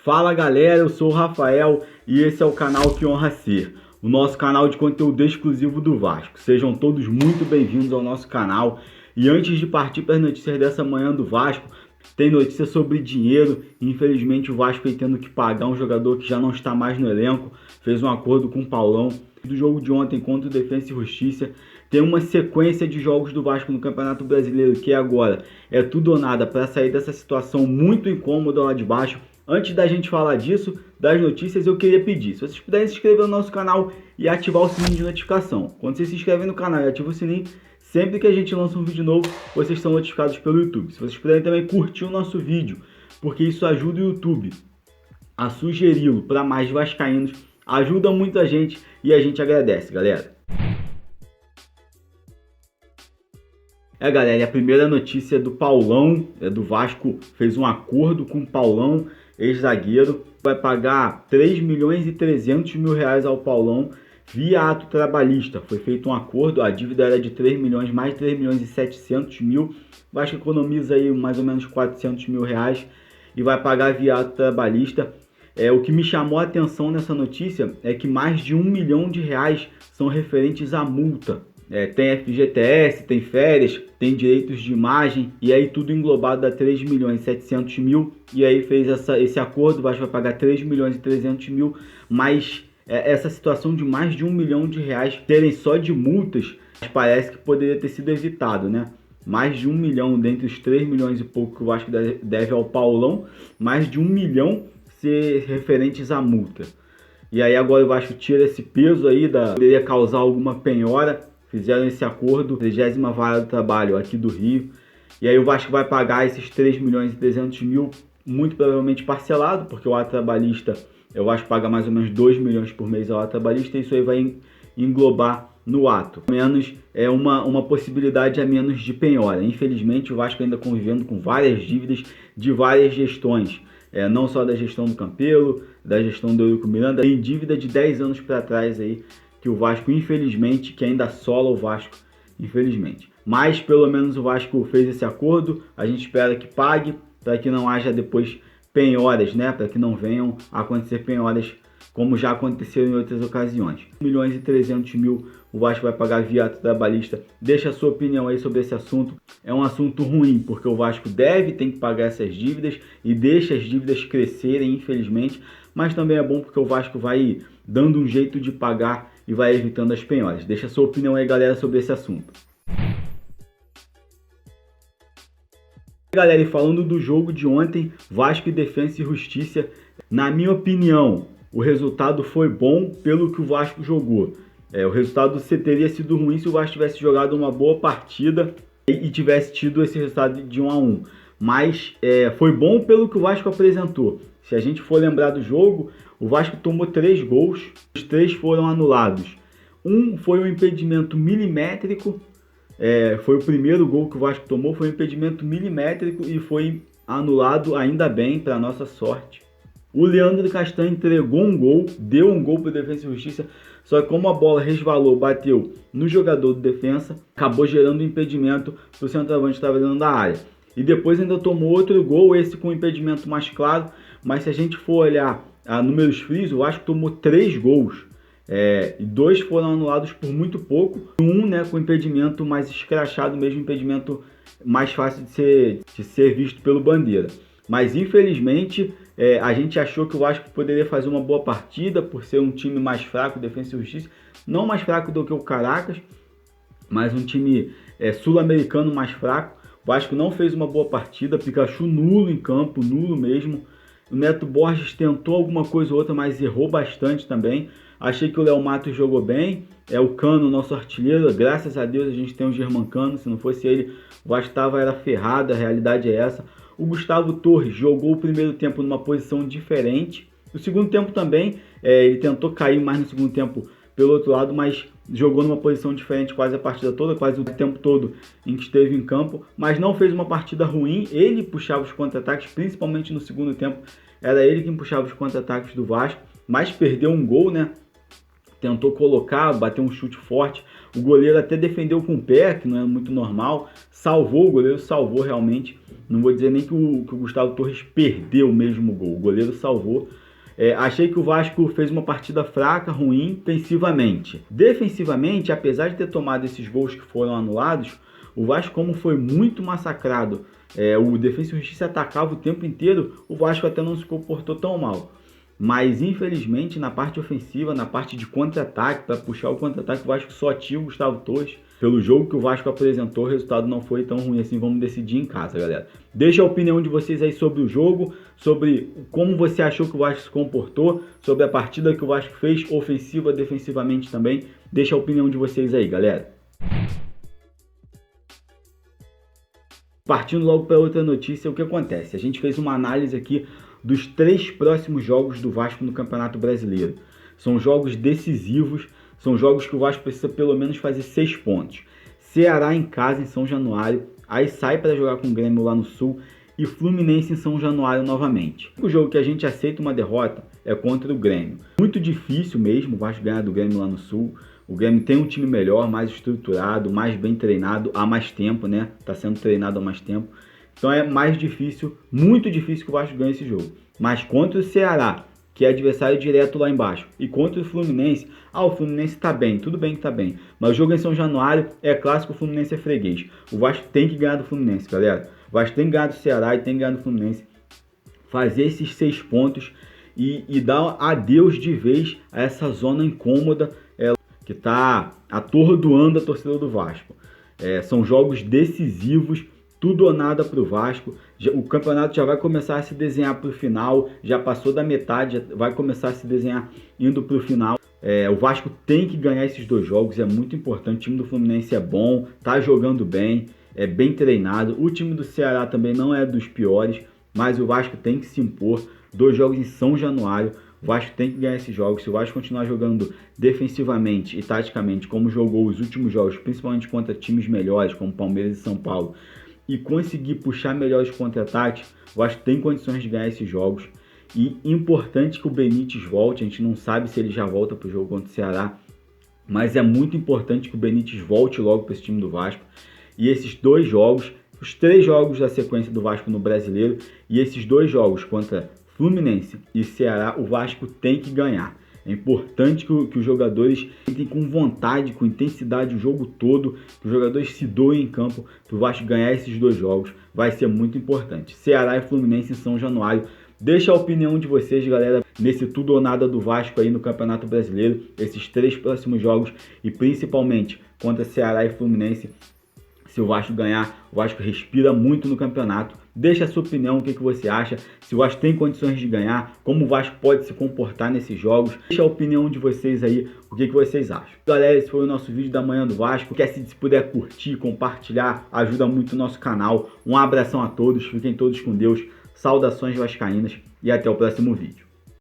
Fala galera, eu sou o Rafael e esse é o canal Que Honra Ser, o nosso canal de conteúdo exclusivo do Vasco. Sejam todos muito bem-vindos ao nosso canal. E antes de partir para as notícias dessa manhã do Vasco, tem notícia sobre dinheiro. Infelizmente o Vasco aí tendo que pagar um jogador que já não está mais no elenco, fez um acordo com o Paulão. Do jogo de ontem contra o Defensa e Justiça, tem uma sequência de jogos do Vasco no Campeonato Brasileiro que agora é tudo ou nada para sair dessa situação muito incômoda lá de baixo. Antes da gente falar disso, das notícias, eu queria pedir, se vocês puderem se inscrever no nosso canal e ativar o sininho de notificação. Quando vocês se inscrevem no canal e ativam o sininho, sempre que a gente lança um vídeo novo, vocês são notificados pelo YouTube. Se vocês puderem também curtir o nosso vídeo, porque isso ajuda o YouTube a sugeri-lo para mais vascaínos, ajuda muito a gente e a gente agradece, galera. Galera, a primeira notícia é do Paulão, do Vasco, fez um acordo com o Paulão, ex-zagueiro, vai pagar 3 milhões e 300 mil reais ao Paulão via ato trabalhista. Foi feito um acordo, a dívida era de 3 milhões, mais 3 milhões e 700 mil, o Vasco economiza aí mais ou menos 400 mil reais e vai pagar via ato trabalhista. O que me chamou a atenção nessa notícia é que mais de 1 milhão de reais são referentes à multa. Tem FGTS, tem férias, tem direitos de imagem, e aí tudo englobado dá 3 milhões e 700 mil, e aí fez esse acordo, vai pagar 3 milhões e 300 mil, mas essa situação de mais de 1 milhão de reais terem só de multas, parece que poderia ter sido evitado, né? Mais de 1 milhão dentre os 3 milhões e pouco que o Vasco deve ao Paulão, mais de 1 milhão ser referentes à multa. E aí agora o Vasco tira esse peso aí, poderia causar alguma penhora. Fizeram esse acordo, 30ª Vara do Trabalho aqui do Rio. E aí o Vasco vai pagar esses 3 milhões e 300 mil, muito provavelmente parcelado, porque o ato trabalhista, o Vasco paga mais ou menos 2 milhões por mês ao ato trabalhista, e isso aí vai englobar no ato. Menos uma possibilidade a menos de penhora. Infelizmente o Vasco ainda convivendo com várias dívidas de várias gestões. Não só da gestão do Campelo, da gestão do Eurico Miranda, tem dívida de 10 anos para trás aí, que o Vasco, infelizmente, que ainda assola o Vasco, infelizmente. Mas, pelo menos, o Vasco fez esse acordo, a gente espera que pague, para que não haja depois penhoras, né? Para que não venham a acontecer penhoras, como já aconteceu em outras ocasiões. 1 milhões e 300 mil o Vasco vai pagar via ato trabalhista. Deixa a sua opinião aí sobre esse assunto. É um assunto ruim, porque o Vasco tem que pagar essas dívidas e deixa as dívidas crescerem, infelizmente. Mas também é bom porque o Vasco vai dando um jeito de pagar e vai evitando as penhoras. Deixa a sua opinião aí, galera, sobre esse assunto. Galera, e falando do jogo de ontem, Vasco e Defensa e Justiça, na minha opinião, o resultado foi bom pelo que o Vasco jogou. O resultado teria sido ruim se o Vasco tivesse jogado uma boa partida e tivesse tido esse resultado de 1-1. Mas foi bom pelo que o Vasco apresentou. Se a gente for lembrar do jogo, o Vasco tomou 3 gols, os 3 foram anulados. Um foi um impedimento milimétrico, foi o primeiro gol que o Vasco tomou, foi um impedimento milimétrico e foi anulado, ainda bem, para nossa sorte. O Leandro Castanho entregou um gol, deu um gol para o Defensa e Justiça, só que como a bola resvalou, bateu no jogador do Defensa, acabou gerando um impedimento para o centroavante que estava dentro da área. E depois ainda tomou outro gol, esse com um impedimento mais claro, mas se a gente for olhar a números frios, o Vasco tomou 3 gols, e 2 foram anulados por muito pouco, um, né, com impedimento mais escrachado, mesmo impedimento mais fácil de ser visto pelo Bandeira. Mas infelizmente a gente achou que o Vasco poderia fazer uma boa partida por ser um time mais fraco, Defensa e Justiça, não mais fraco do que o Caracas, mas um time sul-americano mais fraco. O Vasco não fez uma boa partida, Pikachu nulo em campo, nulo mesmo. O Neto Borges tentou alguma coisa ou outra, mas errou bastante também. Achei que o Léo Matos jogou bem. O Cano, nosso artilheiro. Graças a Deus a gente tem o Germancano. Se não fosse ele, o Vasco era ferrado. A realidade é essa. O Gustavo Torres jogou o primeiro tempo numa posição diferente. O segundo tempo também, ele tentou cair mais no segundo tempo pelo outro lado, mas jogou numa posição diferente quase a partida toda, quase o tempo todo em que esteve em campo, mas não fez uma partida ruim. Ele puxava os contra-ataques, principalmente no segundo tempo, era ele quem puxava os contra-ataques do Vasco, mas perdeu um gol, né? Tentou colocar, bateu um chute forte, o goleiro até defendeu com o pé, que não é muito normal, salvou, o goleiro salvou realmente, não vou dizer nem que o Gustavo Torres perdeu mesmo o gol, o goleiro salvou. Achei que o Vasco fez uma partida fraca, ruim, defensivamente. Defensivamente, apesar de ter tomado esses gols que foram anulados, o Vasco, como foi muito massacrado, o Defensa e Justiça atacava o tempo inteiro, o Vasco até não se comportou tão mal. Mas, infelizmente, na parte ofensiva, na parte de contra-ataque, para puxar o contra-ataque, o Vasco só tinha o Gustavo Torres. Pelo jogo que o Vasco apresentou, o resultado não foi tão ruim assim. Vamos decidir em casa, galera. Deixa a opinião de vocês aí sobre o jogo, sobre como você achou que o Vasco se comportou, sobre a partida que o Vasco fez, ofensiva, defensivamente também. Deixa a opinião de vocês aí, galera. Partindo logo para outra notícia, o que acontece? A gente fez uma análise aqui dos 3 próximos jogos do Vasco no Campeonato Brasileiro. São jogos decisivos, são jogos que o Vasco precisa pelo menos fazer 6 pontos. Ceará em casa em São Januário, aí sai para jogar com o Grêmio lá no Sul e Fluminense em São Januário novamente. O jogo que a gente aceita uma derrota é contra o Grêmio. Muito difícil mesmo o Vasco ganhar do Grêmio lá no Sul. O Grêmio tem um time melhor, mais estruturado, mais bem treinado há mais tempo, né? Tá sendo treinado há mais tempo. Então é mais difícil, muito difícil que o Vasco ganhe esse jogo. Mas contra o Ceará, que é adversário direto lá embaixo, e contra o Fluminense, o Fluminense tá bem, tudo bem que tá bem. Mas o jogo em São Januário é clássico, o Fluminense é freguês. O Vasco tem que ganhar do Fluminense, galera. O Vasco tem que ganhar do Ceará e tem que ganhar do Fluminense. Fazer esses 6 pontos e dar adeus de vez a essa zona incômoda que tá atordoando a torcida do Vasco. São jogos decisivos, tudo ou nada para o Vasco. O campeonato já vai começar a se desenhar para o final, já passou da metade, já vai começar a se desenhar indo para o final. O Vasco tem que ganhar esses 2 jogos, é muito importante. O time do Fluminense é bom, tá jogando bem, é bem treinado. O time do Ceará também não é dos piores, mas o Vasco tem que se impor. 2 jogos em São Januário, o Vasco tem que ganhar esses jogos. Se o Vasco continuar jogando defensivamente e taticamente como jogou os últimos jogos, principalmente contra times melhores como Palmeiras e São Paulo, e conseguir puxar melhor os contra-ataques, o Vasco tem condições de ganhar esses jogos. E importante que o Benítez volte, a gente não sabe se ele já volta para o jogo contra o Ceará, mas é muito importante que o Benítez volte logo para esse time do Vasco. E esses 2 jogos, os 3 jogos da sequência do Vasco no Brasileiro, e esses 2 jogos contra Fluminense e Ceará, o Vasco tem que ganhar. É importante que os jogadores entrem com vontade, com intensidade o jogo todo, que os jogadores se doem em campo para o Vasco ganhar esses 2 jogos. Vai ser muito importante. Ceará e Fluminense em São Januário. Deixa a opinião de vocês, galera, nesse tudo ou nada do Vasco aí no Campeonato Brasileiro, esses 3 próximos jogos e principalmente contra Ceará e Fluminense. Se o Vasco ganhar, o Vasco respira muito no campeonato. Deixa a sua opinião, o que você acha, se o Vasco tem condições de ganhar, como o Vasco pode se comportar nesses jogos. Deixa a opinião de vocês aí, o que vocês acham. Galera, esse foi o nosso vídeo da manhã do Vasco. Se puder curtir, compartilhar, ajuda muito o nosso canal. Um abração a todos, fiquem todos com Deus, saudações vascaínas e até o próximo vídeo.